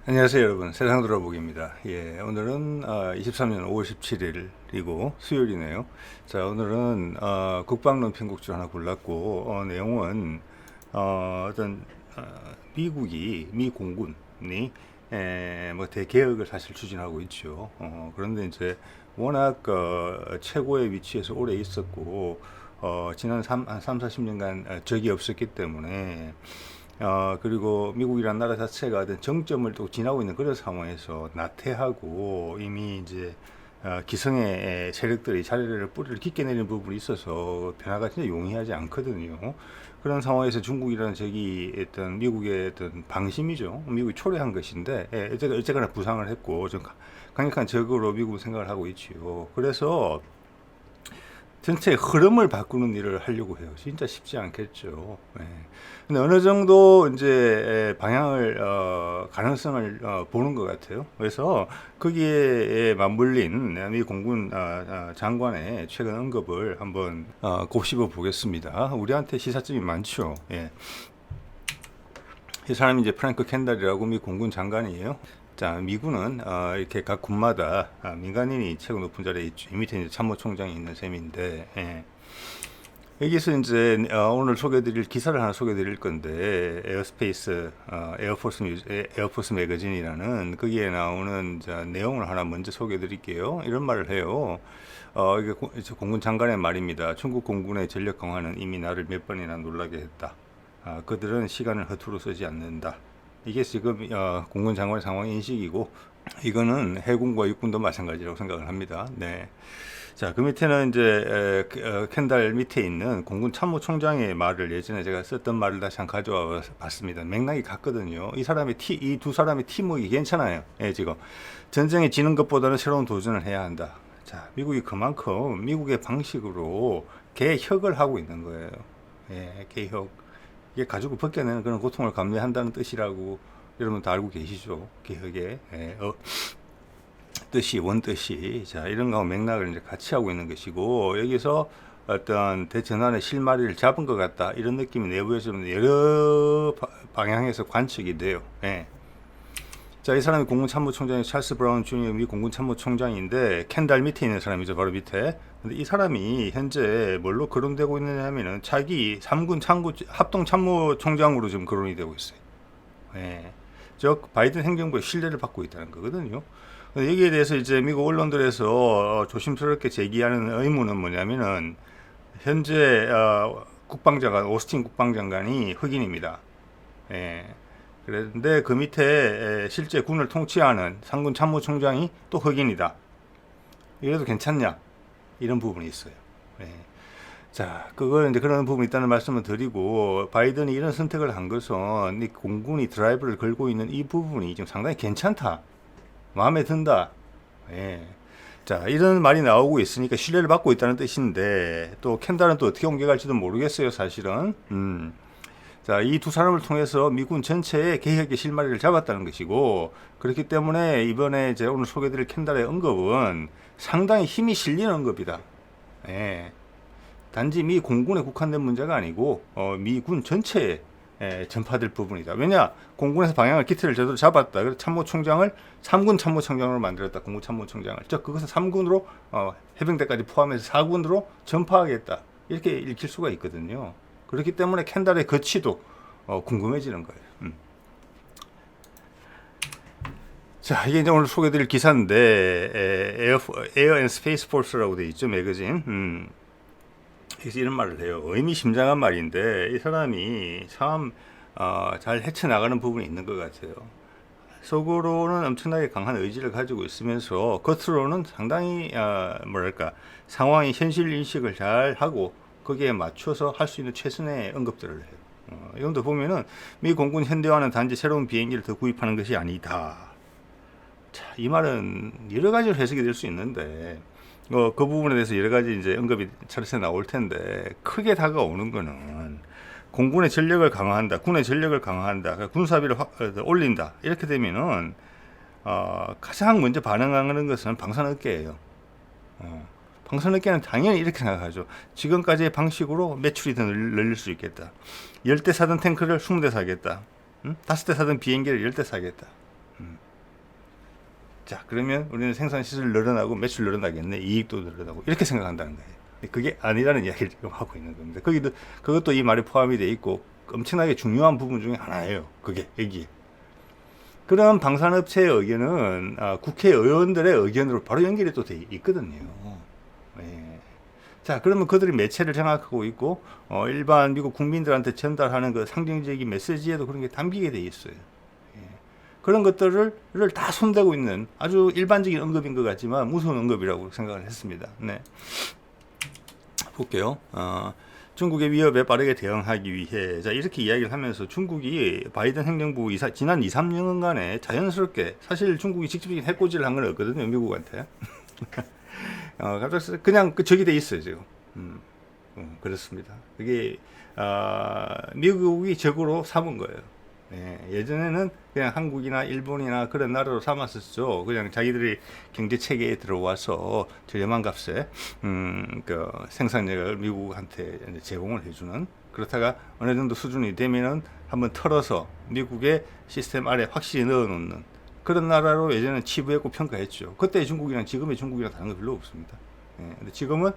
안녕하세요 여러분, 세상 돌아보기입니다. 예, 오늘은 23년 5월 17일이고 수요일이네요. 자, 오늘은 국방론 편곡주 하나 골랐고, 내용은 어떤 미 공군이 뭐 대개혁을 사실 추진하고 있죠. 그런데 이제 워낙 최고의 위치에서 오래 있었고, 지난 한 3, 40년간 적이 없었기 때문에 그리고 미국이라는 나라 자체가 어떤 정점을 또 지나고 있는 그런 상황에서 나태하고 이미 이제 기성의 세력들이 뿌리를 깊게 내리는 부분이 있어서 변화가 진짜 용이하지 않거든요. 그런 상황에서 중국이라는 적이 어떤 미국의 어떤 방심이죠. 미국이 초래한 것인데, 어쨌거나 부상을 했고, 좀 강력한 적으로 미국은 생각을 하고 있지요. 그래서 전체 흐름을 바꾸는 일을 하려고 해요. 진짜 쉽지 않겠죠. 예. 근데 어느 정도 이제 방향을 가능성을 보는 것 같아요. 그래서 거기에 맞물린 미 공군 장관의 최근 언급을 한번 곱씹어 보겠습니다. 우리한테 시사점이 많죠. 예. 이 사람이 이제 프랭크 켄달이라고 미 공군 장관이에요. 자, 미군은 이렇게 각 군마다 민간인이 최고 높은 자리에 있죠. 이 밑에 이제 참모총장이 있는 셈인데, 예. 여기서 이제 오늘 소개드릴 기사를 하나 소개드릴 건데, 에어포스 매거진이라는 거기에 나오는 내용을 하나 먼저 소개드릴게요. 이런 말을 해요. 이게 공군 장관의 말입니다. 중국 공군의 전력 강화는 이미 나를 몇 번이나 놀라게 했다. 그들은 시간을 허투루 쓰지 않는다. 이게 지금 공군 장관의 상황 인식이고, 이거는 해군과 육군도 마찬가지라고 생각을 합니다. 네. 자, 그 밑에는 이제 켄달 밑에 있는 공군 참모총장의 말을 예전에 제가 썼던 말을 다시 한번 가져와 봤습니다. 맥락이 같거든요. 이 두 사람의 팀워크가 괜찮아요. 예, 지금 전쟁에 지는 것보다는 새로운 도전을 해야 한다. 자, 미국이 그만큼 미국의 방식으로 개혁을 하고 있는 거예요. 예, 개혁. 이게 가지고 벗겨내는 그런 고통을 감내한다는 뜻이라고 여러분 다 알고 계시죠? 개혁의 뜻이, 원뜻이. 자, 이런 거하고 맥락을 이제 같이 하고 있는 것이고, 여기서 어떤 대전환의 실마리를 잡은 것 같다. 이런 느낌이 내부에서 여러 방향에서 관측이 돼요. 예. 자, 이 사람이 공군 참모총장이 찰스 브라운 주니어 미 공군 참모총장인데, 켄달 밑에 있는 사람이죠. 바로 밑에. 근데 이 사람이 현재 뭘로 거론되고 있느냐 하면은 차기 3군 합동 참모총장으로 지금 거론이 되고 있어요. 예. 즉 바이든 행정부의 신뢰를 받고 있다는 거거든요. 여기에 대해서 이제 미국 언론들에서 조심스럽게 제기하는 의문은 뭐냐면은 현재 국방장관 오스틴 국방장관이 흑인입니다. 예. 그런데 그 밑에 실제 군을 통치하는 상군 참모총장이 또 흑인이다. 이래도 괜찮냐? 이런 부분이 있어요. 예. 자, 그걸 이제 그런 부분이 있다는 말씀을 드리고, 바이든이 이런 선택을 한 것은 이 공군이 드라이브를 걸고 있는 이 부분이 좀 상당히 괜찮다. 마음에 든다. 예. 자, 이런 말이 나오고 있으니까 신뢰를 받고 있다는 뜻인데, 또 켄달은 또 어떻게 옮겨갈지도 모르겠어요, 사실은. 자, 이 두 사람을 통해서 미군 전체의 개혁의 실마리를 잡았다는 것이고, 그렇기 때문에 이번에 제가 오늘 소개드릴 켄달의 언급은 상당히 힘이 실리는 언급이다. 예. 단지 미 공군에 국한된 문제가 아니고 미군 전체에 전파될 부분이다. 왜냐? 공군에서 방향을 기틀을 제대로 잡았다. 그래서 참모총장을 3군 참모총장으로 만들었다. 공군 참모총장을. 즉 그것을 3군으로 해병대까지 포함해서 4군으로 전파하겠다. 이렇게 읽힐 수가 있거든요. 그렇기 때문에 켄달의 거치도 궁금해지는 거예요. 자, 이게 이제 오늘 소개드릴 기사인데 에어 앤 스페이스 포스라고 되어 있죠, 매거진. 그래서 이런 말을 해요. 의미심장한 말인데 이 사람이 참 잘 헤쳐나가는 부분이 있는 것 같아요. 속으로는 엄청나게 강한 의지를 가지고 있으면서 겉으로는 상당히 상황의 현실 인식을 잘 하고 거기에 맞춰서 할 수 있는 최선의 언급들을 해요. 이 정도 보면은 미 공군 현대화는 단지 새로운 비행기를 더 구입하는 것이 아니다. 자, 이 말은 여러 가지로 해석이 될 수 있는데 그 부분에 대해서 여러 가지 이제 언급이 차례차례 나올 텐데, 크게 다가오는 거는 공군의 전력을 강화한다, 군의 전력을 강화한다, 군사비를 올린다. 이렇게 되면은 가장 먼저 반응하는 것은 방산업계예요. 방산업계는 당연히 이렇게 생각하죠. 지금까지의 방식으로 매출이 더 늘릴 수 있겠다. 10대 사던 탱크를 20대 사겠다. 5대 사던 비행기를 10대 사겠다. 자, 그러면 우리는 생산 시설 늘어나고 매출 늘어나겠네, 이익도 늘어나고 이렇게 생각한다는 거예요. 그게 아니라는 이야기를 지금 하고 있는 겁니다. 그것도 이 말에 포함이 돼 있고 엄청나게 중요한 부분 중에 하나예요. 그게 여기에. 그런 방산업체의 의견은 국회의원들의 의견으로 바로 연결이 또 돼 있거든요. 예. 자, 그러면 그들이 매체를 장악하고 있고 일반 미국 국민들한테 전달하는 그 상징적인 메시지에도 그런 게 담기게 돼 있어요. 예. 그런 것들을 다 손대고 있는 아주 일반적인 언급인 것 같지만 무서운 언급이라고 생각을 했습니다. 네. 볼게요. 중국의 위협에 빠르게 대응하기 위해 자 이렇게 이야기를 하면서 중국이 바이든 행정부 지난 2, 3년간에 자연스럽게 사실 중국이 직접적인 해코지를 한 건 없거든요. 미국한테. 갑자기 그냥 적이 돼 있어요 지금. 그렇습니다. 그게 미국이 적으로 삼은 거예요. 예전에는 그냥 한국이나 일본이나 그런 나라로 삼았었죠. 그냥 자기들이 경제 체계에 들어와서 저렴한 값에 그 생산력을 미국한테 제공을 해주는. 그렇다가 어느 정도 수준이 되면은 한번 털어서 미국의 시스템 아래 확실히 넣어놓는 그런 나라로 예전에 치부했고 평가했죠. 그때 중국이랑 지금의 중국이랑 다른 거 별로 없습니다. 근데 지금은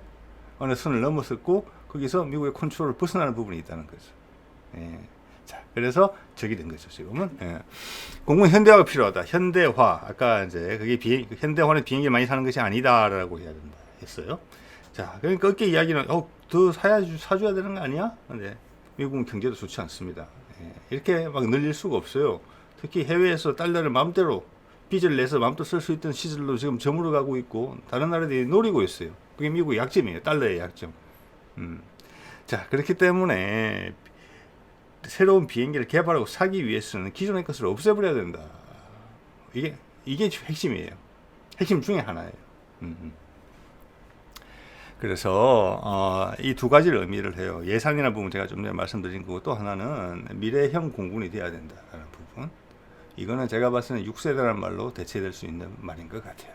어느 선을 넘었었고 거기서 미국의 컨트롤을 벗어나는 부분이 있다는 거죠. 자, 그래서 적이 된 거죠, 지금은. 공군 현대화가 필요하다. 현대화. 아까 이제 그게 현대화는 비행기 많이 사는 것이 아니다라고 해야 된다 했어요. 자, 그러니까 어깨 이야기는, 더 사줘야 되는 거 아니야? 근데 미국은 경제도 좋지 않습니다. 이렇게 막 늘릴 수가 없어요. 특히 해외에서 달러를 마음대로 빚을 내서 마음대로 쓸 수 있던 시절로 지금 저물어 가고 있고, 다른 나라들이 노리고 있어요. 그게 미국의 약점이에요. 달러의 약점. 자, 그렇기 때문에, 새로운 비행기를 개발하고 사기 위해서는 기존의 것을 없애버려야 된다. 이게 핵심이에요. 핵심 중에 하나예요. 그래서 이 두 가지를 의미를 해요. 예산이라는 부분 제가 좀 전에 말씀드린 거고, 또 하나는 미래형 공군이 돼야 된다라는 부분. 이거는 제가 봤을 때는 6세대라는 말로 대체될 수 있는 말인 것 같아요.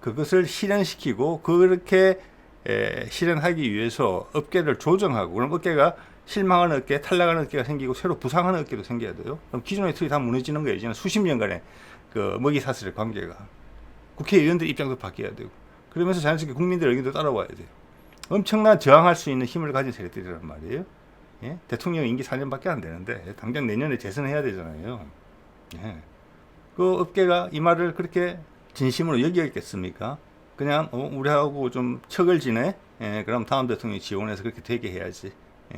그것을 실현시키고 그렇게 실현하기 위해서 업계를 조정하고, 그럼 업계가 실망하는 업계, 탈락하는 업계가 생기고 새로 부상하는 업계도 생겨야 돼요. 그럼 기존의 틀이 다 무너지는 거예요. 이제는 수십 년간의 그 먹이 사슬의 관계가. 국회의원들 입장도 바뀌어야 되고, 그러면서 자연스럽게 국민들 의견도 따라와야 돼요. 엄청난 저항할 수 있는 힘을 가진 세력들이란 말이에요. 대통령 임기 4년밖에 안 되는데 당장 내년에 재선해야 되잖아요. 그 업계가 이 말을 그렇게 진심으로 여기겠습니까? 그냥 우리하고 좀 척을 지내? 그럼 다음 대통령이 지원해서 그렇게 되게 해야지.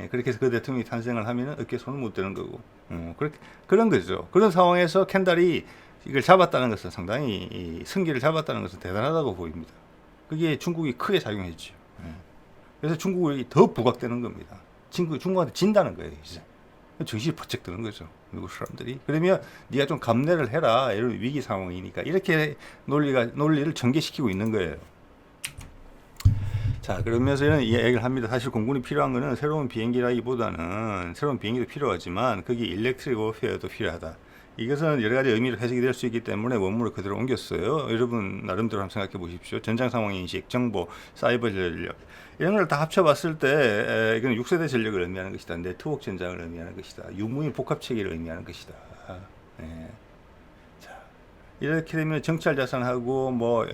그렇게 해서 그 대통령이 탄생을 하면은 업계 손을 못 대는 거고. 그런 거죠. 그런 상황에서 캔달이 이걸 잡았다는 것은 상당히 이 승기를 잡았다는 것은 대단하다고 보입니다. 그게 중국이 크게 작용했죠. 그래서 중국이 더 부각되는 겁니다. 중국한테 진다는 거예요, 이제. 정신이 번쩍 드는 거죠, 미국 사람들이. 그러면 네가 좀 감내를 해라, 이런 위기 상황이니까 이렇게 논리를 전개시키고 있는 거예요. 자, 그러면서 이런 이야기를 합니다. 사실 공군이 필요한 거는 새로운 비행기라기보다는 새로운 비행기도 필요하지만 거기 일렉트릭 워페어도 필요하다. 이것은 여러 가지 의미로 해석이 될 수 있기 때문에 원문을 그대로 옮겼어요. 여러분 나름대로 한번 생각해 보십시오. 전장 상황 인식, 정보, 사이버 전력 이런 걸 다 합쳐봤을 때 이건 6세대 전력을 의미하는 것이다. 네트워크 전장을 의미하는 것이다. 유무인 복합 체계를 의미하는 것이다. 자, 이렇게 되면 정찰 자산하고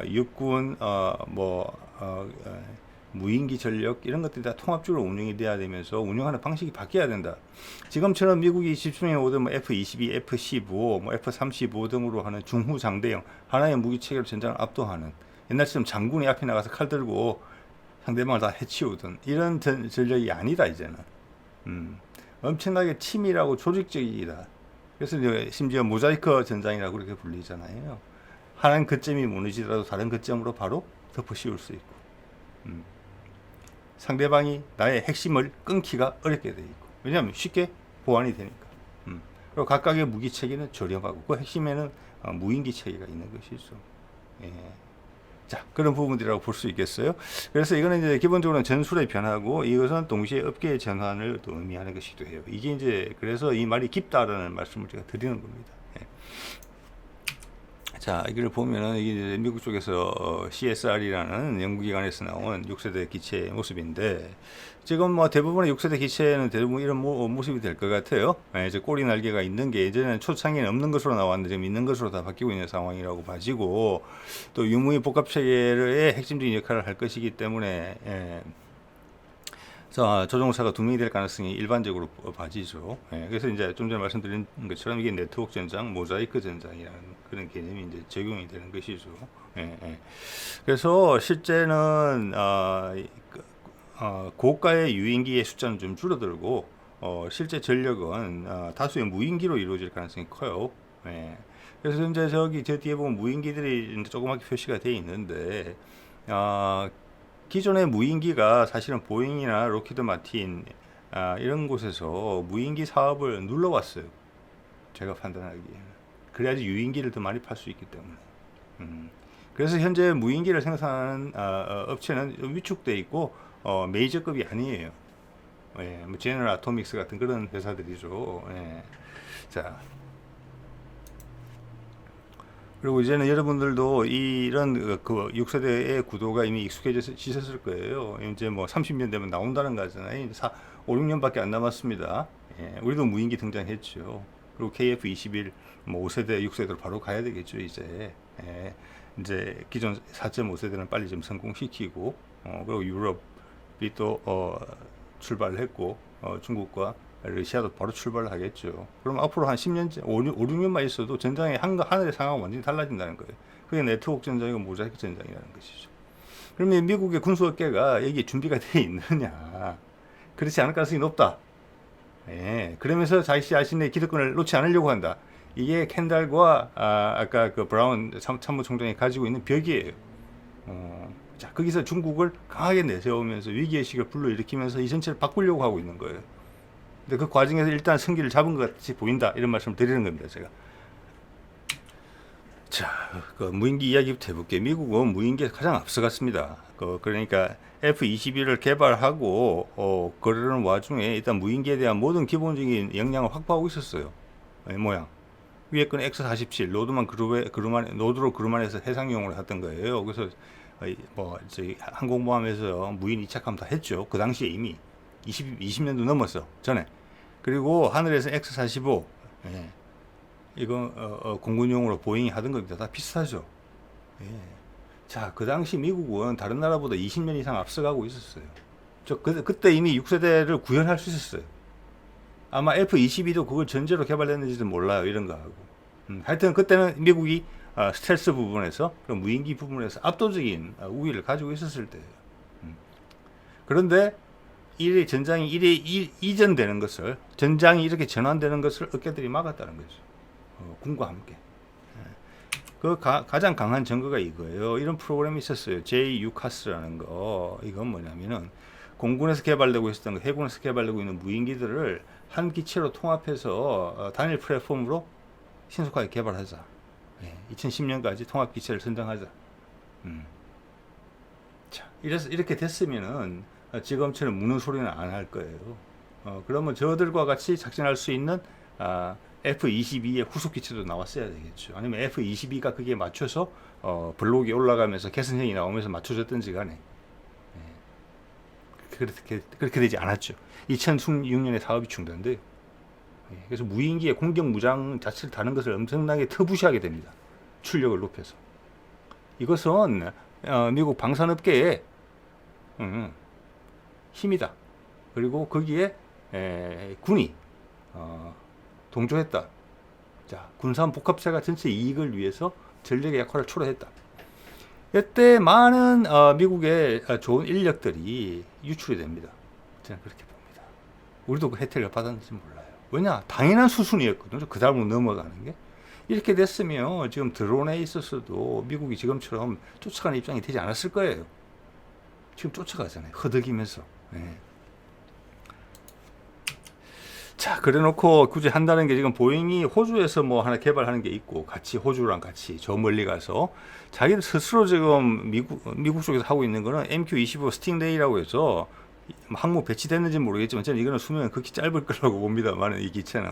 육군 무인기 전력 이런 것들이 다 통합적으로 운영이 돼야 되면서 운영하는 방식이 바뀌어야 된다. 지금처럼 미국이 집중해 오던 F-22, F-15, F-35 등으로 하는 중후장대형 하나의 무기 체계로 전장을 압도하는, 옛날처럼 장군이 앞에 나가서 칼 들고 상대방을 다 해치우던 이런 전력이 아니다. 이제는 엄청나게 치밀하고 조직적이다. 그래서 심지어 모자이크 전장이라고 그렇게 불리잖아요. 한 거점이 무너지더라도 다른 거점으로 바로 덮어 씌울 수 있고, 상대방이 나의 핵심을 끊기가 어렵게 돼 있고, 왜냐하면 쉽게 보완이 되니까. 그리고 각각의 무기 체계는 저렴하고 그 핵심에는 무인기 체계가 있는 것이죠. 자, 그런 부분들이라고 볼 수 있겠어요. 그래서 이거는 이제 기본적으로는 전술의 변화고, 이것은 동시에 업계의 전환을 또 의미하는 것이기도 해요. 이게 이제 그래서 이 말이 깊다라는 말씀을 제가 드리는 겁니다. 자, 이걸 보면은 이게 미국 쪽에서 CSR이라는 연구기관에서 나온 6세대 기체의 모습인데, 지금 뭐 대부분의 6세대 기체는 대부분 이런 모습이 될 것 같아요. 이제 꼬리 날개가 있는 게 예전에는 초창기에는 없는 것으로 나왔는데 지금 있는 것으로 다 바뀌고 있는 상황이라고 봐지고, 또 유무의 복합 체계의 핵심적인 역할을 할 것이기 때문에 조종사가 2명이 될 가능성이 일반적으로 봐지죠. 그래서 이제 좀 전에 말씀드린 것처럼 이게 네트워크 전장, 모자이크 전장이라는 그런 개념이 이제 적용이 되는 것이죠. 그래서 실제는 고가의 유인기의 숫자는 좀 줄어들고, 실제 전력은 다수의 무인기로 이루어질 가능성이 커요. 그래서 이제 저기 저 뒤에 보면 무인기들이 이제 조그맣게 표시가 되어 있는데, 기존의 무인기가 사실은 보잉이나 로키드 마틴 이런 곳에서 무인기 사업을 눌러왔어요. 제가 판단하기에는. 그래야지 유인기를 더 많이 팔 수 있기 때문에. 그래서 현재 무인기를 생산하는 업체는 위축돼 있고 메이저급이 아니에요. 뭐 제너럴 아토믹스 같은 그런 회사들이죠. 자. 그리고 이제는 여러분들도 이런 그 6세대의 구도가 이미 익숙해지셨을 거예요. 이제 뭐 30년 되면 나온다는 거잖아요. 5, 6년밖에 안 남았습니다. 우리도 무인기 등장했죠. 그리고 KF-21 뭐 5세대, 6세대로 바로 가야 되겠죠, 이제. 이제 기존 4.5세대는 빨리 좀 성공시키고, 그리고 유럽이 또 출발을 했고, 중국과 러시아도 바로 출발을 하겠죠. 그럼 앞으로 한 10년, 5, 6년만 있어도 전장의 하늘의 상황은 완전히 달라진다는 거예요. 그게 네트워크 전장이고 모자이크 전장이라는 것이죠. 그러면 미국의 군수업계가 여기에 준비가 되어 있느냐? 그렇지 않을 가능성이 높다. 그러면서 자기 자신의 기득권을 놓지 않으려고 한다. 이게 캔달과 아까 그 브라운 참모총장이 가지고 있는 벽이에요. 자, 거기서 중국을 강하게 내세우면서 위기의식을 불러일으키면서 이 전체를 바꾸려고 하고 있는 거예요. 근데 그 과정에서 일단 승기를 잡은 것 같이 보인다, 이런 말씀을 드리는 겁니다, 제가. 자, 그 무인기 이야기부터 해볼게요. 미국은 무인기에 가장 앞서갔습니다. 그러니까 F-22를 개발하고 그러는 와중에 일단 무인기에 대한 모든 기본적인 역량을 확보하고 있었어요. 모양. 위에 건 X-47 노드로 그루만해서 해상용으로 했던 거예요. 그래서 뭐 저희 항공모함에서 무인 이착함 다 했죠. 그 당시에 이미 20년도 넘었어, 전에. 그리고 하늘에서 X-45, 이거 공군용으로 보잉이 하던 겁니다. 다 비슷하죠. 자, 그 당시 미국은 다른 나라보다 20년 이상 앞서가고 있었어요. 그때 이미 6세대를 구현할 수 있었어요. 아마 F-22도 그걸 전제로 개발했는지도 몰라요, 이런 거 하고. 하여튼 그때는 미국이 스텔스 부분에서, 그런 무인기 부분에서 압도적인 우위를 가지고 있었을 때예요. 그런데 전장이 이전되는 것을, 전장이 이렇게 전환되는 것을 어깨들이 막았다는 거죠. 군과 함께. 그 가장 강한 증거가 이거예요. 이런 프로그램이 있었어요. J-UCAS라는 거. 이건 뭐냐면은 공군에서 개발되고 있었던 거, 해군에서 개발되고 있는 무인기들을 한 기체로 통합해서 단일 플랫폼으로 신속하게 개발하자. 2010년까지 통합 기체를 선정하자. 자, 이렇게 됐으면은 지금처럼 무는 소리는 안 할 거예요. 그러면 저들과 같이 작전할 수 있는 F-22의 후속 기체도 나왔어야 되겠죠. 아니면 F-22가 그게 맞춰서 블록이 올라가면서 개선형이 나오면서 맞춰졌든지 간에. 그렇게 되지 않았죠. 2016년에 사업이 중단돼요. 그래서 무인기의 공격 무장 자체를 다는 것을 엄청나게 터부시하게 됩니다. 출력을 높여서. 이것은 미국 방산업계의 힘이다. 그리고 거기에 군이 동조했다. 자, 군산 복합체가 전체 이익을 위해서 전력의 역할을 초래했다. 이때 많은 미국의 좋은 인력들이 유출이 됩니다. 저는 그렇게 봅니다. 우리도 그 혜택을 받았는지 몰라요. 왜냐? 당연한 수순이었거든요. 그 다음으로 넘어가는 게. 이렇게 됐으면 지금 드론에 있었어도 미국이 지금처럼 쫓아가는 입장이 되지 않았을 거예요. 지금 쫓아가잖아요. 허덕이면서. 자, 그래 놓고 굳이 한다는 게, 지금 보잉이 호주에서 뭐 하나 개발하는 게 있고, 같이 호주랑 같이 저 멀리 가서 자기들 스스로 지금 미국 쪽에서 하고 있는 거는 MQ-25 스팅레이라고 해서 항모 배치됐는지 모르겠지만 저는 이거는 수명이 극히 짧을 거라고 봅니다만, 이 기체는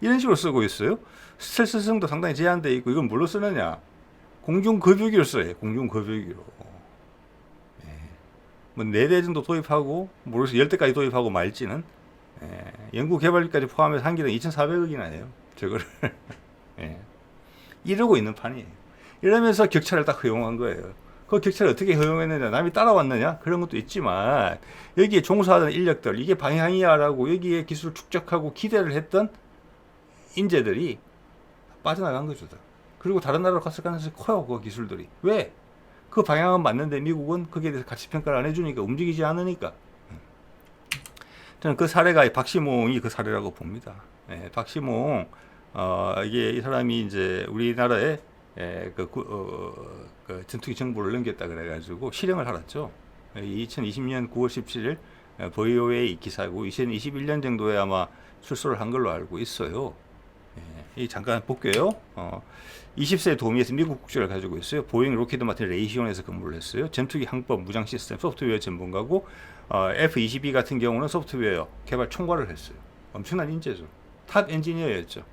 이런 식으로 쓰고 있어요. 스텔스성도 상당히 제한되어 있고, 이건 뭘로 쓰느냐? 공중급유기로 써요. 공중급유기로. 예. 뭐 4대 정도 도입하고 모르겠어 10대까지 도입하고 말지는 예. 연구개발비까지 포함해서 한 기당 2,400억이나 해요. 저거를 예. 이러고 있는 판이에요. 이러면서 격차를 딱 허용한 거예요. 그 격차를 어떻게 허용했느냐, 남이 따라왔느냐 그런 것도 있지만 여기에 종사하던 인력들 이게 방향이야라고 여기에 기술을 축적하고 기대를 했던 인재들이 빠져나간 거죠. 그리고 다른 나라로 갔을 가능성이 커요. 그 기술들이. 왜? 그 방향은 맞는데 미국은 거기에 대해서 가치 평가를 안 해주니까 움직이지 않으니까. 저는 그 사례가 박시몽이 그 사례라고 봅니다. 예, 박시몽 이게 이 사람이 이제 우리나라에 그 전투기 정보를 넘겼다 그래가지고 실형을 받았죠. 2020년 9월 17일 보이오웨이 기사고 2021년 정도에 아마 출소를 한 걸로 알고 있어요. 이 잠깐 볼게요. 20세 도미에서 미국 국적을 가지고 있어요. 보잉 로키드 마틴 레이시온에서 근무를 했어요. 전투기 항법 무장 시스템 소프트웨어 전문가고 F-22 같은 경우는 소프트웨어 개발 총괄을 했어요. 엄청난 인재죠. 탑 엔지니어였죠.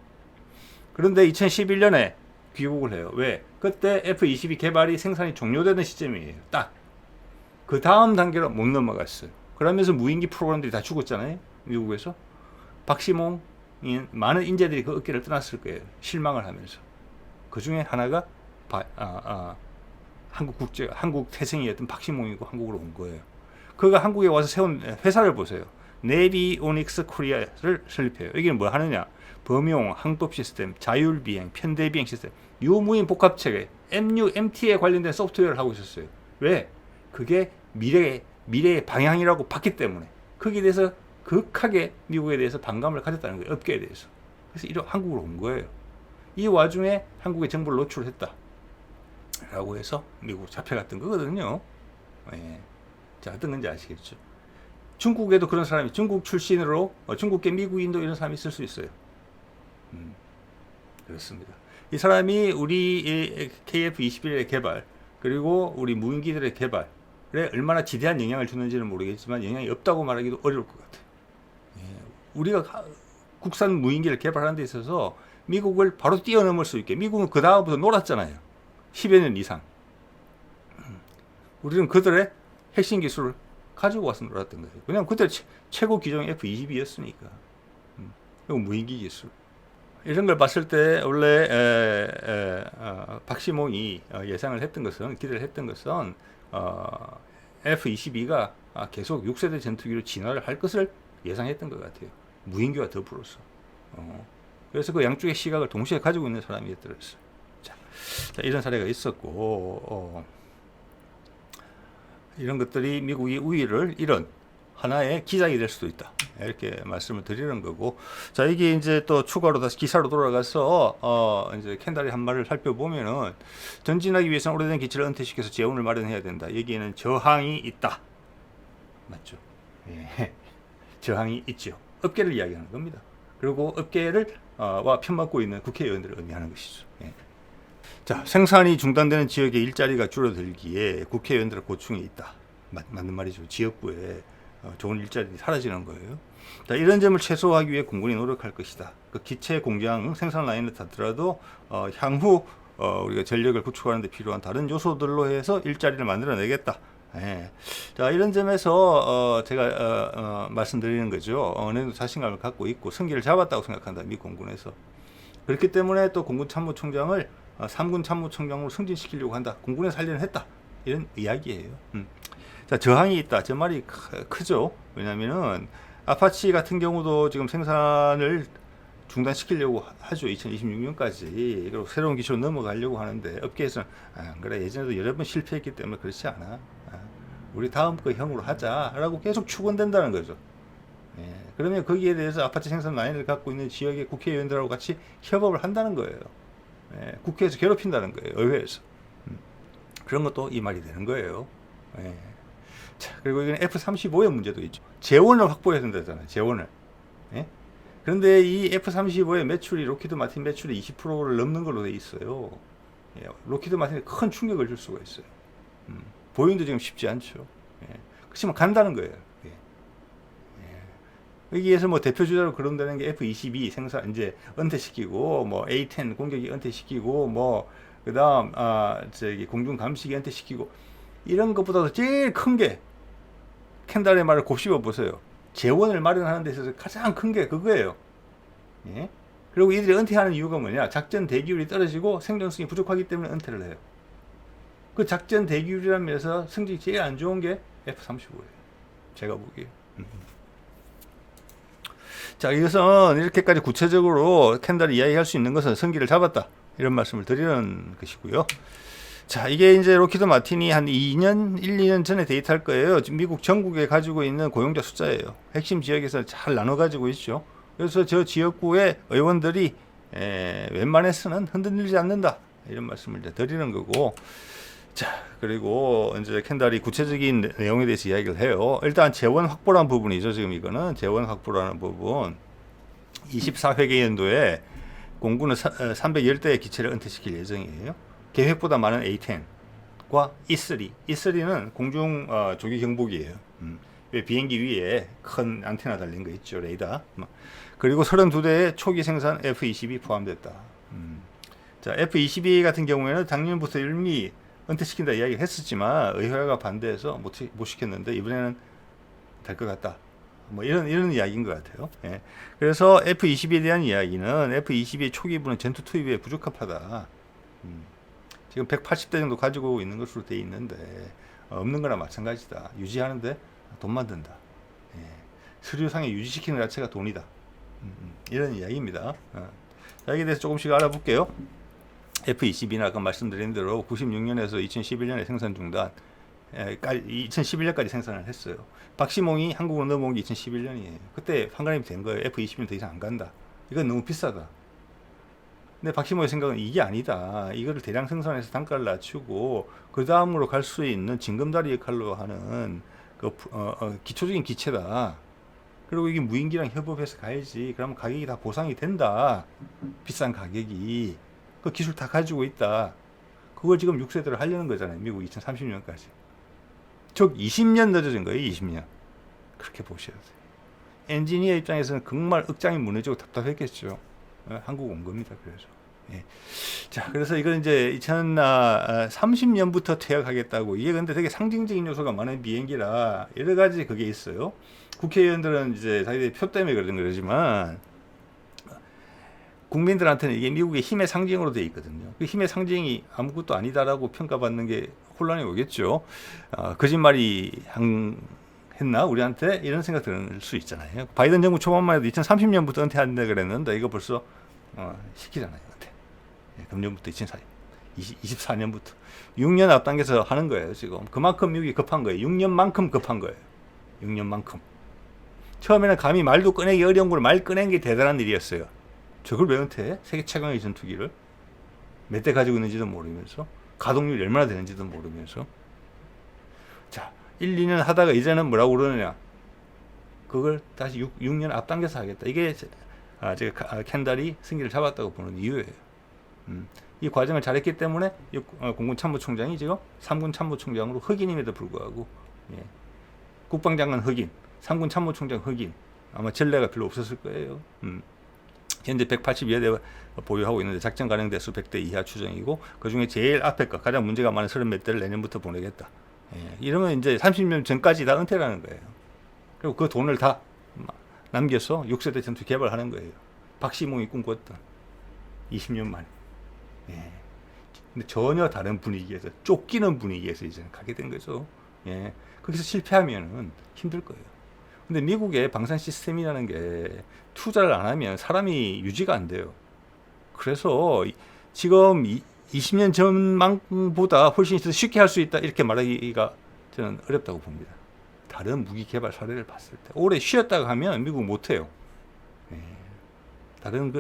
그런데 2011년에 귀국을 해요. 왜? 그때 F-22 개발이 생산이 종료되는 시점이에요. 딱. 그 다음 단계로 못 넘어갔어요. 그러면서 무인기 프로그램들이 다 죽었잖아요. 미국에서. 박시몽 많은 인재들이 그 업계를 떠났을 거예요. 실망을 하면서. 그 중에 하나가 한국 태생이었던 박시몽이고 한국으로 온 거예요. 그가 한국에 와서 세운 회사를 보세요. 네비오닉스 코리아를 설립해요. 여기는 뭐 하느냐? 범용, 항법 시스템, 자율비행, 편대비행 시스템, 유무인 복합체계, MUMT에 관련된 소프트웨어를 하고 있었어요. 왜? 그게 미래의 방향이라고 봤기 때문에. 거기에 대해서 극하게 미국에 대해서 반감을 가졌다는 거예요. 업계에 대해서. 그래서 이런 한국으로 온 거예요. 이 와중에 한국의 정보를 노출했다. 라고 해서 미국 잡혀갔던 거거든요. 예. 자, 어떤 건지 아시겠죠? 중국에도 그런 사람이 중국 출신으로 중국계 미국인도 이런 사람이 있을 수 있어요. 그렇습니다. 이 사람이 우리 KF-21의 개발 그리고 우리 무인기들의 개발에 얼마나 지대한 영향을 주는지는 모르겠지만 영향이 없다고 말하기도 어려울 것 같아요. 예. 우리가 국산 무인기를 개발하는 데 있어서 미국을 바로 뛰어넘을 수 있게 미국은 그 다음부터 놀았잖아요. 10여 년 이상. 우리는 그들의 핵심 기술을 가지고 와서 놀았던 거예요. 왜냐하면 그때 최고 기종이 F-22였으니까. 그리고 무인기 기술. 이런 걸 봤을 때 원래 박시몽이 예상을 했던 것은 기대를 했던 것은 F-22가 계속 6세대 전투기로 진화를 할 것을 예상했던 것 같아요. 무인기와 더불어서. 그래서 그 양쪽의 시각을 동시에 가지고 있는 사람이었더랬어요. 자, 이런 사례가 있었고 이런 것들이 미국이 우위를 잃은 하나의 기작이 될 수도 있다. 이렇게 말씀을 드리는 거고. 자, 이게 이제 또 추가로 다시 기사로 돌아가서, 이제 캔달의 한 말을 살펴보면은, 전진하기 위해서는 오래된 기체를 은퇴시켜서 재원을 마련해야 된다. 여기에는 저항이 있다. 맞죠? 예. 저항이 있죠. 업계를 이야기하는 겁니다. 그리고 업계를, 와 편맞고 있는 국회의원들을 의미하는 것이죠. 예. 자, 생산이 중단되는 지역의 일자리가 줄어들기에 국회의원들의 고충이 있다. 맞는 말이죠. 지역구에 좋은 일자리들이 사라지는 거예요. 자, 이런 점을 최소화하기 위해 공군이 노력할 것이다. 그 기체 공장 생산 라인을 닫더라도 향후 우리가 전력을 구축하는 데 필요한 다른 요소들로 해서 일자리를 만들어내겠다. 예. 자, 이런 점에서 제가 말씀드리는 거죠. 어느 정도 자신감을 갖고 있고 성기를 잡았다고 생각한다. 미 공군에서. 그렇기 때문에 또 공군 참모총장을 3군 참모총장으로 승진시키려고 한다. 공군에 살려는 했다. 이런 이야기예요. 자, 저항이 있다. 저 말이 크죠. 왜냐면은 아파치 같은 경우도 지금 생산을 중단시키려고 하죠. 2026년까지. 그리고 새로운 기술로 넘어가려고 하는데 업계에서는 그래 예전에도 여러 번 실패했기 때문에 그렇지 않아. 우리 다음 거 형으로 하자라고 계속 추건된다는 거죠. 예, 그러면 거기에 대해서 아파치 생산 라인을 갖고 있는 지역의 국회의원들하고 같이 협업을 한다는 거예요. 예, 국회에서 괴롭힌다는 거예요. 의회에서. 그런 것도 이 말이 되는 거예요. 예. 자, 그리고 이건 F-35의 문제도 있죠. 재원을 확보해야 된다잖아요. 재원을. 예? 그런데 이 F-35의 매출이 로키드 마틴 매출의 20%를 넘는 걸로 돼 있어요. 예, 로키드 마틴에 큰 충격을 줄 수가 있어요. 보잉도 지금 쉽지 않죠. 예. 그렇지만 간다는 거예요. 예. 예. 여기에서 뭐 대표 주자로 거론되는 게 F-22 생산 이제 은퇴시키고 뭐 A-10 공격이 은퇴시키고 뭐 그다음 저기 공중 감시기 은퇴시키고 이런 것보다도 제일 큰 게 켄달의 말을 곱씹어 보세요. 재원을 마련하는 데 있어서 가장 큰 게 그거예요. 예? 그리고 이들이 은퇴하는 이유가 뭐냐? 작전 대기율이 떨어지고 생존성이 부족하기 때문에 은퇴를 해요. 그 작전 대기율이라는 면에서 성적이 제일 안 좋은 게 F-35예요. 제가 보기에. 자, 이것은 이렇게까지 구체적으로 켄달이 이야기할 수 있는 것은 성기를 잡았다. 이런 말씀을 드리는 것이고요. 자, 이게 이제 로키드 마틴이 한 2년, 1, 2년 전에 데이트할 거예요. 지금 미국 전국에 가지고 있는 고용자 숫자예요. 핵심 지역에서 잘 나눠 가지고 있죠. 그래서 저 지역구의 의원들이 웬만해서는 흔들리지 않는다. 이런 말씀을 이제 드리는 거고. 자, 그리고 이제 켄달이 구체적인 내용에 대해서 이야기를 해요. 일단 재원 확보라는 부분이죠. 지금 이거는 재원 확보라는 부분. 24회계 연도에 공군은 310대의 기체를 은퇴시킬 예정이에요. 계획보다 많은 A-10과 E-3. E-3는 공중 조기 경보기예요. 비행기 위에 큰 안테나 달린 거 있죠. 레이더. 그리고 32대의 초기 생산 F-22 포함됐다. 자, F-22 같은 경우에는 작년부터 이미 은퇴시킨다 이야기를 했었지만 의회가 반대해서 못 시켰는데 이번에는 될 것 같다. 뭐 이런 이야기인 것 같아요. 예. 그래서 F-22에 대한 이야기는 F-22 초기부는 전투 투입에 부적합하다. 지금 180대 정도 가지고 있는 것으로 되어 있는데 없는 거나 마찬가지다. 유지하는데 돈만 든다. 예. 서류상에 유지시키는 자체가 돈이다. 이런 이야기입니다. 자, 여기에 대해서 조금씩 알아볼게요. F-22는 아까 말씀드린 대로 96년에서 2011년에 생산 중단, 2011년까지 생산을 했어요. 박시몽이 한국으로 넘어온 게 2011년이에요. 그때 판가름이 된 거예요. F-22는 더 이상 안 간다. 이건 너무 비싸다. 근데 박시몽의 생각은 이게 아니다. 이거를 대량 생산해서 단가를 낮추고 그 다음으로 갈 수 있는 징검다리 역할로 하는 기초적인 기체다. 그리고 이게 무인기랑 협업해서 가야지. 그러면 가격이 다 보상이 된다. 비싼 가격이. 그 기술 다 가지고 있다. 그걸 지금 6세대를 하려는 거잖아요. 미국 2030년까지. 즉 20년 늦어진 거예요. 20년. 그렇게 보셔야 돼요. 엔지니어 입장에서는 정말 억장이 무너지고 답답했겠죠. 한국 온 겁니다. 그래서. 예. 자, 그래서 이건 이제 2030년부터 퇴역하겠다고. 이게 근데 되게 상징적인 요소가 많은 비행기라 여러 가지 그게 있어요. 국회의원들은 이제 자기들 표 때문에 그러지만 국민들한테는 이게 미국의 힘의 상징으로 되어 있거든요. 그 힘의 상징이 아무것도 아니다라고 평가받는 게 혼란이 오겠죠. 거짓말이 했나 우리한테 이런 생각 들 수 있잖아요. 바이든 정부 초반만 해도 2030년부터 은퇴한다 그랬는데 이거 벌써 시키잖아요. 은퇴. 금년부터 2024년부터 6년 앞당겨서 하는 거예요. 지금 그만큼 미국이 급한 거예요. 6년만큼 급한 거예요. 6년만큼. 처음에는 감히 말도 꺼내기 어려운 걸 말 꺼낸 게 대단한 일이었어요. 저걸 왜 은퇴해? 세계 최강의 전투기를 몇 대 가지고 있는지도 모르면서 가동률이 얼마나 되는지도 모르면서. 자, 1, 2년 하다가 이제는 뭐라고 그러느냐? 그걸 다시 6년 앞당겨서 하겠다. 이게 제가 켄달이 승기를 잡았다고 보는 이유예요. 이 과정을 잘했기 때문에 공군 참모총장이 지금 3군 참모총장으로 흑인임에도 불구하고 국방장관 흑인, 3군 참모총장 흑인, 아마 전례가 별로 없었을 거예요. 현재 180여 대 보유하고 있는데 작전 가능 대수 100대 이하 추정이고 그 중에 제일 앞에 거 가장 문제가 많은 30몇 대를 내년부터 보내겠다. 이러면 이제 30년 전까지 다 은퇴라는 거예요. 그리고 그 돈을 다 남겨서 6세대 전투 개발하는 거예요. 박시몽이 꿈꿨던 20년 만에. 근데 전혀 다른 분위기에서 쫓기는 분위기에서 이제 가게 된 거죠. 거기서 실패하면은 힘들 거예요. 근데 미국의 방산 시스템이라는 게 투자를 안 하면 사람이 유지가 안 돼요. 그래서 지금 20년 전만보다 훨씬 더 쉽게 할 수 있다 이렇게 말하기가 저는 어렵다고 봅니다. 다른 무기 개발 사례를 봤을 때 오래 쉬었다가 하면 미국 못해요. 다른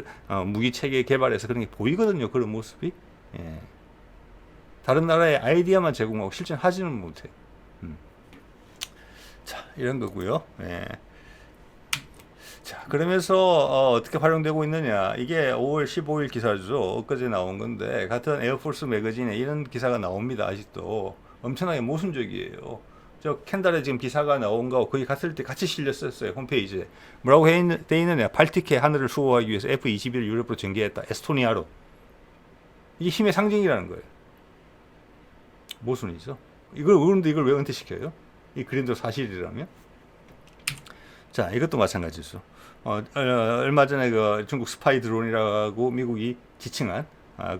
무기 체계 개발에서 그런 게 보이거든요. 그런 모습이. 다른 나라의 아이디어만 제공하고 실천하지는 못해요. 자, 이런 거고요. 자, 그러면서 어떻게 활용되고 있느냐. 이게 5월 15일 기사죠. 엊그제 나온 건데 같은 에어포스 매거진에 이런 기사가 나옵니다. 아직도 엄청나게 모순적이에요. 저 켄달에 지금 기사가 나온 거 거기 갔을 때 같이 실렸었어요. 홈페이지에. 뭐라고 돼 있느냐. 발틱해 하늘을 수호하기 위해서 F-21을 유럽으로 전개했다. 에스토니아로. 이게 힘의 상징이라는 거예요. 모순이죠. 그런데 이걸 왜 은퇴시켜요? 이 그림도 사실이라면? 자, 이것도 마찬가지죠. 얼마 전에 그 중국 스파이 드론이라고 미국이 지칭한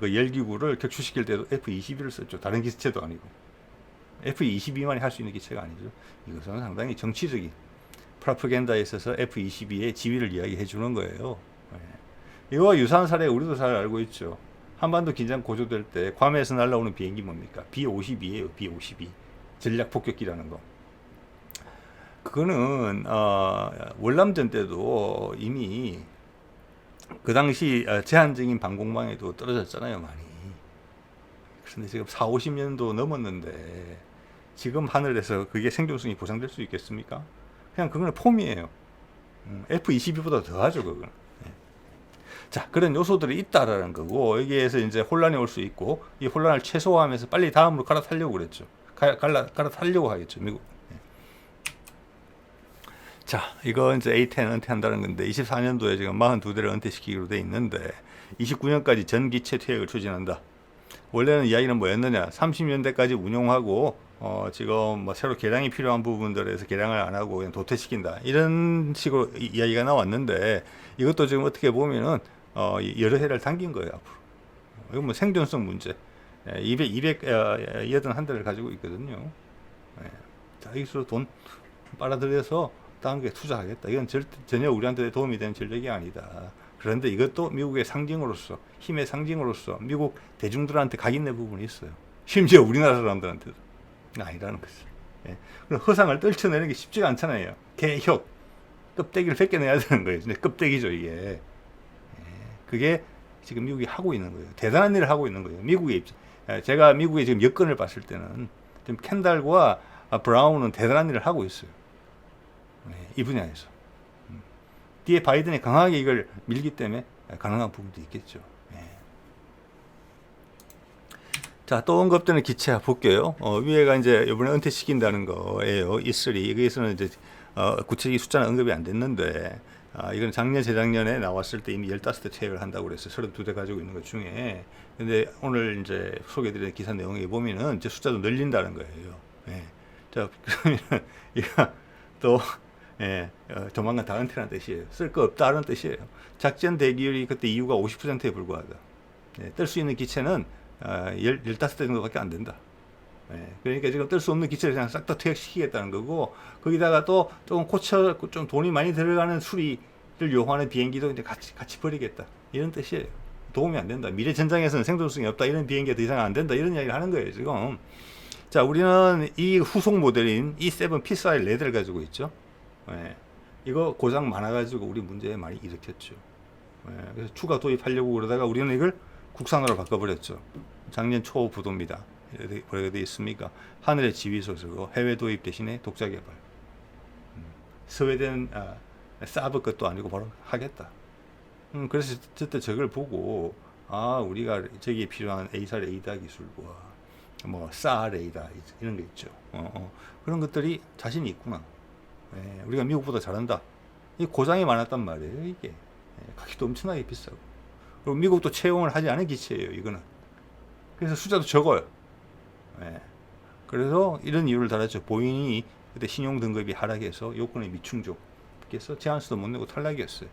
그 열기구를 격추시킬 때도 F-22를 썼죠. 다른 기체도 아니고. F-22만이 할 수 있는 기체가 아니죠. 이것은 상당히 정치적인 프로파간다에 있어서 F-22의 지위를 이야기해 주는 거예요. 이거와 유사한 사례 우리도 잘 알고 있죠. 한반도 긴장 고조될 때 괌에서 날아오는 비행기 뭡니까? B-52예요. B-52 전략 폭격기라는 거. 그거는 월남전 때도 이미 그 당시 제한적인 방공망에도 떨어졌잖아요, 많이. 그런데 지금 4, 50년도 넘었는데 지금 하늘에서 그게 생존성이 보장될 수 있겠습니까? 그냥 그거는 폼이에요. F-22보다 더 하죠, 그거는. 자, 그런 요소들이 있다라는 거고, 여기에서 이제 혼란이 올 수 있고, 이 혼란을 최소화하면서 빨리 다음으로 갈아타려고 그랬죠. 갈아타려고 하겠죠, 미국. 자, 이거 이제 A10 은퇴한다는 건데, 24년도에 지금 42대를 은퇴시키기로 돼 있는데, 29년까지 전기체 퇴역을 추진한다. 원래는 이야기는 뭐였느냐, 30년대까지 운용하고, 지금 뭐 새로 개량이 필요한 부분들에서 개량을 안 하고 그냥 도태시킨다. 이런 식으로 이야기가 나왔는데, 이것도 지금 어떻게 보면은, 여러 해를 당긴 거예요, 앞으로. 이건 뭐 생존성 문제. 281대를 가지고 있거든요. 자, 여기서 돈 빨아들여서 다른 게 투자하겠다. 이건 전혀 우리한테 도움이 되는 전략이 아니다. 그런데 이것도 미국의 상징으로서, 힘의 상징으로서 미국 대중들한테 각인된 부분이 있어요. 심지어 우리나라 사람들한테도 아니라는 거죠. 그럼 허상을 떨쳐내는 게 쉽지가 않잖아요. 개혁, 껍데기를 벗겨내야 되는 거예요. 근데 껍데기죠, 이게. 그게 지금 미국이 하고 있는 거예요. 대단한 일을 하고 있는 거예요. 미국의 입장. 제가 미국의 지금 여건을 봤을 때는 지금 캔달과 브라운은 대단한 일을 하고 있어요. 이 분야에서. 뒤에 바이든이 강하게 이걸 밀기 때문에 가능한 부분도 있겠죠. 자, 또 언급되는 기체 볼게요. 위에가 이제 이번에 은퇴시킨다는 거예요. E3. 여기에서는 이제 구체적인 숫자는 언급이 안 됐는데, 이건 작년, 재작년에 나왔을 때 이미 15대 퇴역을 한다고 그랬어요. 32대 가지고 있는 것 중에. 근데 오늘 이제 소개드린 기사 내용에 보면은 제 숫자도 늘린다는 거예요. 자, 그러면 이거 또 조만간 다 은퇴라는 뜻이에요. 쓸 거 없다는 뜻이에요. 작전 대기율이 그때 EU가 50%에 불과하다. 뜰 수 있는 기체는 15대 정도밖에 안 된다. 그러니까 지금 뜰 수 없는 기체를 그냥 싹 다 퇴역시키겠다는 거고, 거기다가 또 조금 좀 돈이 많이 들어가는 수리를 요구하는 비행기도 이제 같이 버리겠다. 이런 뜻이에요. 도움이 안 된다. 미래 전장에서는 생존성이 없다. 이런 비행기가 더 이상 안 된다. 이런 이야기를 하는 거예요, 지금. 자, 우리는 이 후속 모델인 E7 P-4 레드를 가지고 있죠. 이거 고장 많아가지고 우리 문제 많이 일으켰죠. 그래서 추가 도입하려고 그러다가 우리는 이걸 국산으로 바꿔버렸죠. 작년 초 부도입니다. 뭐라고 되어 있습니까? 하늘의 지휘소서고 해외 도입 대신에 독자 개발. 스웨덴 사브 것도 아니고 바로 하겠다. 그래서 그때 저걸 보고 우리가 저기에 필요한 A사 레이더 기술과 뭐 사 레이더 이런 게 있죠. 그런 것들이 자신이 있구나. 우리가 미국보다 잘한다. 이 고장이 많았단 말이에요. 이게 가격도 엄청나게 비싸고. 그리고 미국도 채용을 하지 않은 기체예요. 이거는. 그래서 숫자도 적어요. 그래서 이런 이유를 달았죠. 보잉이 그때 신용 등급이 하락해서 요건에 미충족해서 제한수도 못 내고 탈락이었어요.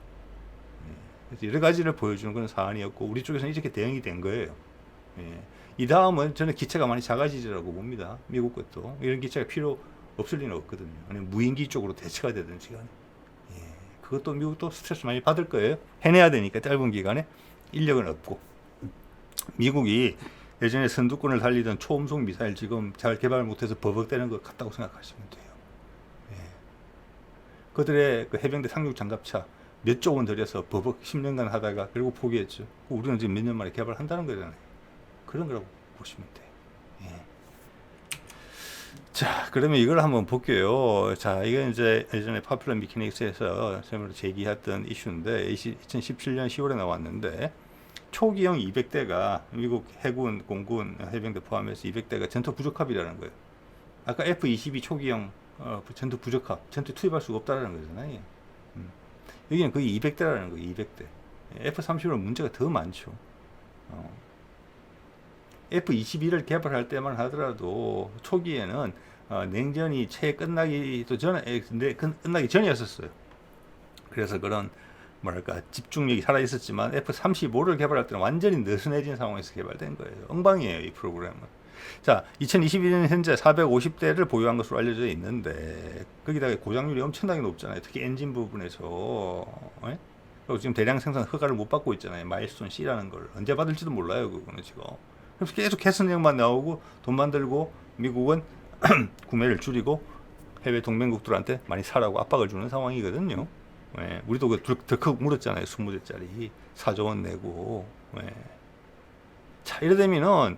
그래서 여러 가지를 보여주는 그런 사안이었고 우리 쪽에서는 이렇게 대응이 된 거예요. 이 다음은 저는 기체가 많이 작아지리라고 봅니다. 미국 것도 이런 기체가 필요 없을 리는 없거든요. 아니면 무인기 쪽으로 대체가 되든지 간에. 그것도 미국도 스트레스 많이 받을 거예요. 해내야 되니까 짧은 기간에 인력은 없고. 미국이 예전에 선두권을 달리던 초음속 미사일 지금 잘 개발 못해서 버벅대는 것 같다고 생각하시면 돼요. 그들의 그 해병대 상륙 장갑차 몇 조 원 들여서 버벅 10년간 하다가 결국 포기했죠. 우리는 지금 몇 년 만에 개발한다는 거잖아요. 그런 거라고 보시면 돼요. 자, 그러면 이걸 한번 볼게요. 자, 이건 이제 예전에 파퓰러 미케닉스에서 처음으로 제기했던 이슈인데 2017년 10월에 나왔는데 초기형 200대가 미국 해군, 공군, 해병대 포함해서 200대가 전투 부적합이라는 거예요. 아까 F-22 초기형 전투 부적합, 전투 투입할 수가 없다라는 거잖아요. 여기는 거의 200대라는 거예요. 200대. F-35는 문제가 더 많죠. F-22를 개발할 때만 하더라도 초기에는 냉전이 채 끝나기도 전에 끝나기 전이었었어요. 그래서 그런 뭐랄까 집중력이 살아 있었지만 F-35를 개발할 때는 완전히 느슨해진 상황에서 개발된 거예요. 엉망이에요, 이 프로그램은. 자, 2022년 현재 450대를 보유한 것으로 알려져 있는데 거기다가 고장률이 엄청나게 높잖아요. 특히 엔진 부분에서. 그리고 지금 대량 생산 허가를 못 받고 있잖아요. 마일스톤 C라는 걸 언제 받을지도 몰라요, 그거는 지금. 그래서 계속 개선형만 나오고 돈만 들고 미국은 구매를 줄이고 해외 동맹국들한테 많이 사라고 압박을 주는 상황이거든요. 우리도 덜컥 물었잖아요. 20대짜리 4조 원 내고. 자, 이래 되면은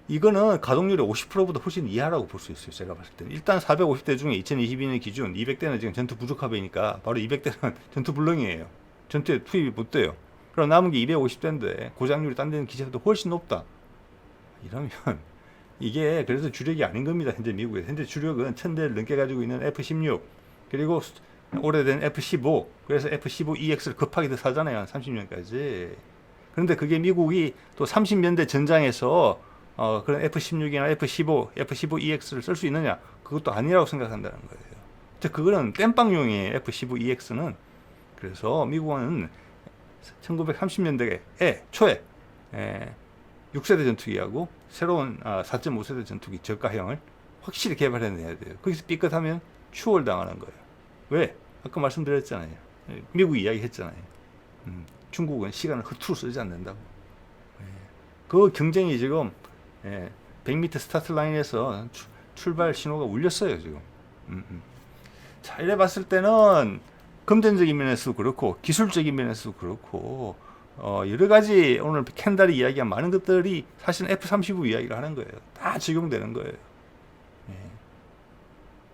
이거는 가동률이 50%보다 훨씬 이하라고 볼 수 있어요. 제가 봤을 때는. 일단 450대 중에 2022년 기준 200대는 지금 전투 부족하니까 바로 200대는 전투 불능이에요. 전투에 투입이 못 돼요. 그럼 남은 게 250대인데 고장률이 딴 데는 기체보다 훨씬 높다. 이러면 이게 그래서 주력이 아닌 겁니다. 현재 미국에. 현재 주력은 1000대를 넘게 가지고 있는 F-16 그리고 오래된 F-15 그래서 F-15EX를 급하게 더 사잖아요. 한 30년까지. 그런데 그게 미국이 또 30년대 전장에서 그런 F-16이나 F-15, F-15EX를 쓸 수 있느냐? 그것도 아니라고 생각한다는 거예요. 즉 그거는 땜빵용이에요. F-15EX는. 그래서 미국은 1930년대 초에 6세대 전투기하고 새로운 4.5세대 전투기 저가형을 확실히 개발해내야 돼요. 거기서 삐끗하면 추월당하는 거예요. 왜? 아까 말씀드렸잖아요. 미국이 이야기했잖아요. 중국은 시간을 허투루 쓰지 않는다고. 그 경쟁이 지금 100m 스타트 라인에서 출발 신호가 울렸어요 지금. 자, 이래 봤을 때는 금전적인 면에서도 그렇고 기술적인 면에서도 그렇고 여러 가지 오늘 켄달이 이야기한 많은 것들이 사실은 F-35 이야기를 하는 거예요. 다 적용되는 거예요.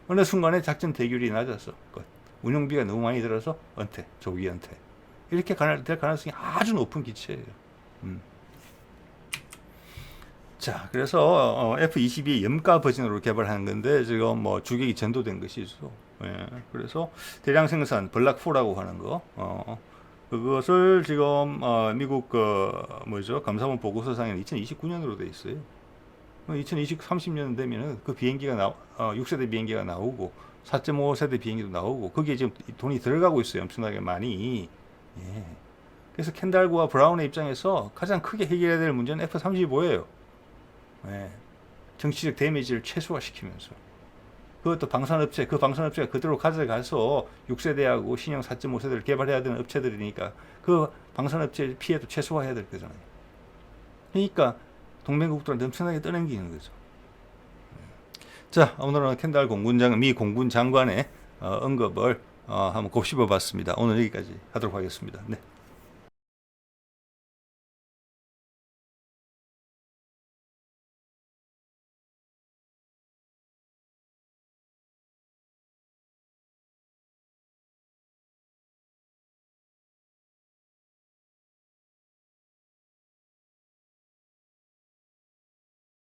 어느 순간에 작전 대결이 낮아서 운용비가 너무 많이 들어서 은퇴, 조기 은퇴 이렇게 될 가능성이 아주 높은 기체예요. 자, 그래서 F-22의 염가 버전으로 개발한 건데 지금 뭐 주객이 전도된 것이죠. 그래서 대량 생산 블락4라고 하는 거 그것을 지금 미국 감사원 보고서상에는 2029년으로 돼 있어요. 30년 되면은 그 비행기가 6세대 비행기가 나오고 4.5세대 비행기도 나오고 거기에 지금 돈이 들어가고 있어요. 엄청나게 많이. 그래서 켄달과 브라운의 입장에서 가장 크게 해결해야 될 문제는 F-35예요. 정치적 데미지를 최소화시키면서 그것도 방산업체, 그 방산업체가 그대로 가져가서 6세대하고 신형 4.5세대를 개발해야 되는 업체들이니까 그 방산업체의 피해도 최소화해야 될 거잖아요. 그러니까 동맹국들한테 엄청나게 떠넘기는 거죠. 자, 오늘은 켄달 미 공군 장관의 언급을 한번 곱씹어 봤습니다. 오늘 여기까지 하도록 하겠습니다. 네.